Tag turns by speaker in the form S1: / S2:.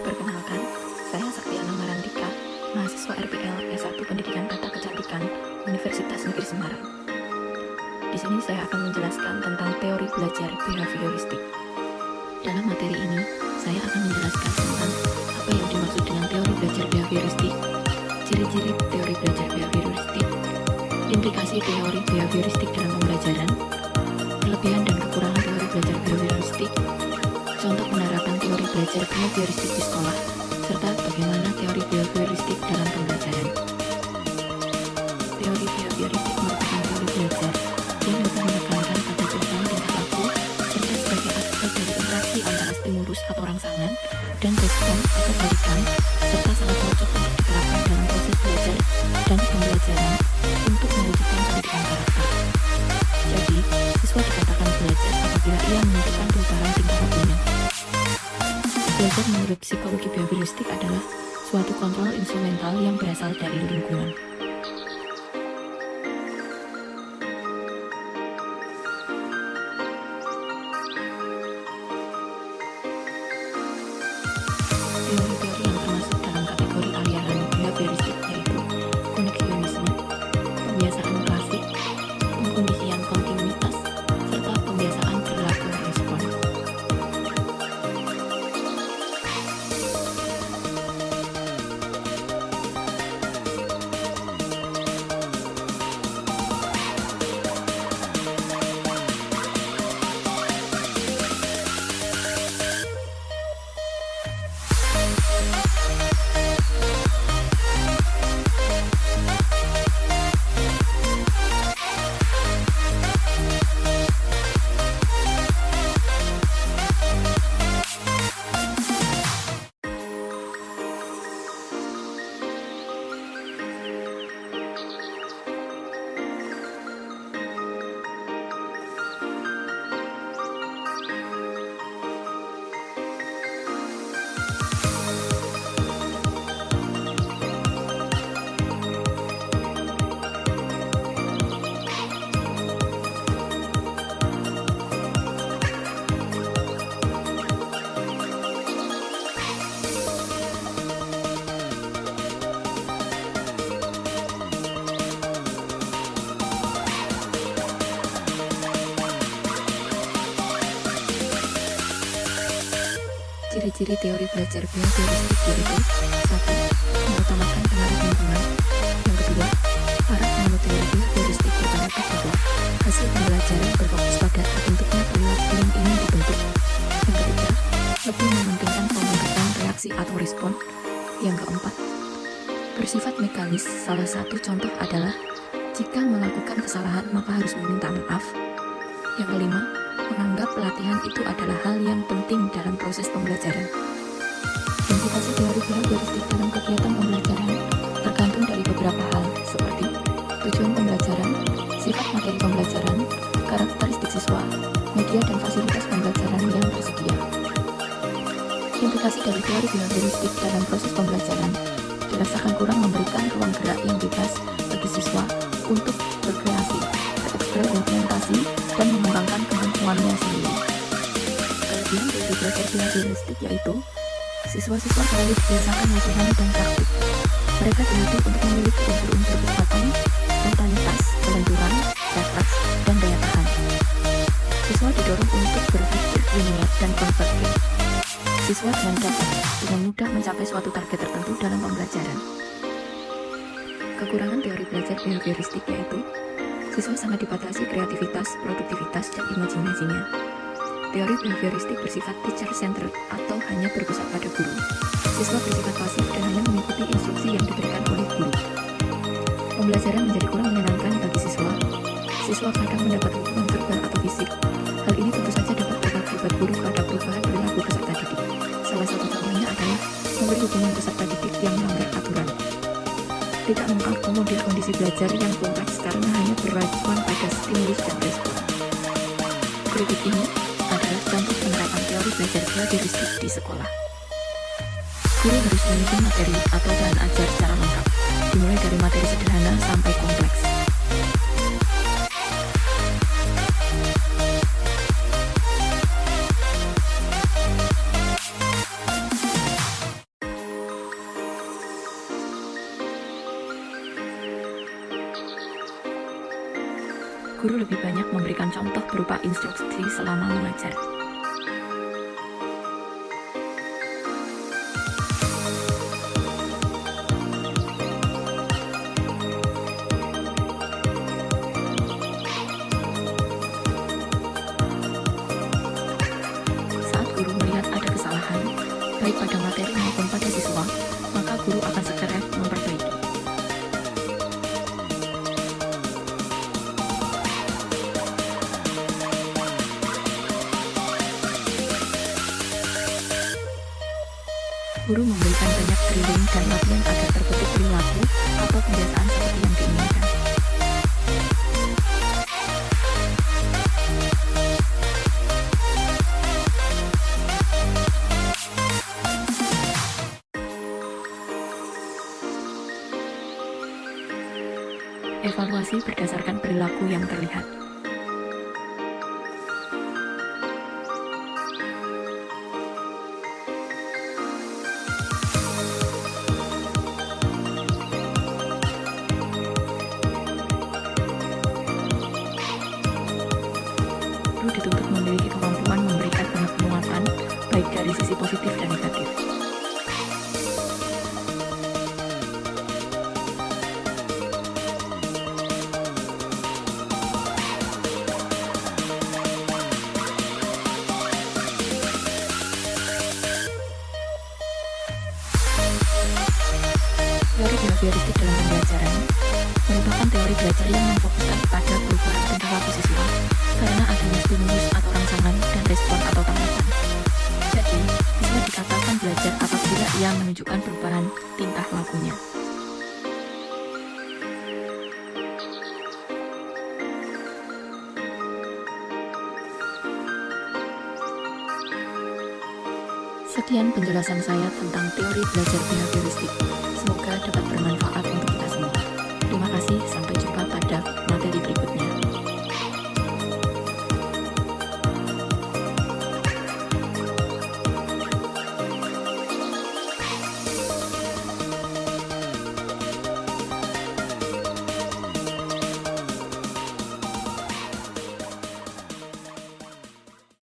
S1: Perkenalkan, saya Saktiana Marantika, mahasiswa RPL S1 Pendidikan Tata Kecantikan Universitas Negeri Semarang. Di sini saya akan menjelaskan tentang teori belajar behavioristik. Dalam materi ini, saya akan menjelaskan tentang apa yang dimaksud dengan teori belajar behavioristik, ciri-ciri teori belajar behavioristik, implikasi teori behavioristik dalam pembelajaran, kelebihan dan kekurangan teori belajar behavioristik, contoh penerapan teori belajar behavioristik di sekolah, serta bagaimana teori behavioristik dalam pembelajaran. Teori behavioristik merupakan teori belajar yang lebih menekankan pada perubahan tingkah laku, serta sebagai aspek dari interaksi antara stimulus atau rangsangan dan respon atau balikan, serta sangat cocok untuk diterapkan dalam proses belajar dan pembelajaran untuk mewujudkan pendidikan karakter. Jadi, siswa dikatakan belajar apabila ia menunjukkan perubahan tingkah lakunya. Belajar menurut psikologi behavioristik adalah suatu kontrol instrumental yang berasal dari lingkungan. Teori-teori yang termasuk dalam kategori aliran behavioristik yaitu koneksionisme, pembiasaan klasik, pengkondisian kontinuitas, serta pembiasaan perilaku respon. Ciri-ciri teori belajar behavioristik yaitu 1. Mengutamakan pengaruh lingkungan. Yang kedua, para penganut teori behavioristik berpendapat bahwa hasil pembelajaran berfokus pada terbentuknya perilaku yang ingin dibentuk. Yang ketiga, lebih mementingkan pembentukan reaksi atau respon. Yang keempat, bersifat mekanis. Salah satu contoh adalah jika melakukan kesalahan maka harus meminta maaf. Yang kelima, menganggap pelatihan itu adalah hal yang penting dalam proses pembelajaran. Implikasi teori behavioristik dalam kegiatan pembelajaran tergantung dari beberapa hal seperti tujuan pembelajaran, sifat materi pembelajaran, karakteristik siswa, media dan fasilitas pembelajaran yang tersedia. Implikasi dari teori behavioristik dalam proses pembelajaran dirasakan kurang memberikan ruang gerak yang bebas bagi siswa untuk berkreasi, bereksperimentasi, dan mengembangkan kemampuannya sendiri. Kelebihan dari belajar behavioristik yaitu siswa-siswa selalu dibiasakan latihan dan praktik. Mereka dilatih untuk memiliki unsur-unsur kecepatan, spontanitas, kelenturan, refleks, dan daya tahan. Siswa didorong untuk berpikir linear dan konvergen. Siswa dapat dengan mudah mencapai suatu target tertentu dalam pembelajaran. Kekurangan teori belajar behavioristik yaitu siswa sangat dibatasi kreativitas, produktivitas, dan imajinasinya. Teori behavioristik bersifat teacher-centered atau hanya berpusat pada guru. Siswa bersifat pasif dan hanya mengikuti instruksi yang diberikan oleh guru. Pembelajaran menjadi kurang menyenangkan bagi siswa. Siswa kadang mendapat hukuman verbal atau fisik. Hal ini tentu saja dapat berakibat buruk pada perubahan perilaku peserta didik. Salah satu contohnya adalah memberi hukuman peserta didik yang melanggar aturan. Tidak mengakomodir kondisi belajar yang kompleks karena hanya berrespon pada stimulus dan respon. Berikut ini adalah contoh penerapan teori belajar behavioristik di sekolah. Guru harus menyusun materi atau bahan ajar secara lengkap, dimulai dari materi sederhana sampai kompleks. Guru lebih banyak memberikan contoh berupa instruksi selama mengajar. Saat guru melihat ada kesalahan, baik pada materi maupun pada siswa, maka guru akan segera memperbaiki. Guru memberikan banyak drilling dan latihan agar terbentuk perilaku atau kebiasaan seperti yang diinginkan. Evaluasi berdasarkan perilaku yang terlihat. Guru dituntut memiliki kemampuan memberikan banyak penguatan, baik dari sisi positif dan negatif. Teori behavioristik dalam pembelajaran merupakan teori belajar yang memfokuskan pada perubahan tingkah laku siswa karena adanya stimulus atau rangsangan dan respon atau tanggapan. Jadi, siswa dikatakan belajar apabila ia menunjukkan perubahan tingkah lakunya. Sekian penjelasan saya tentang teori belajar behavioristik. Semoga dapat bermanfaat.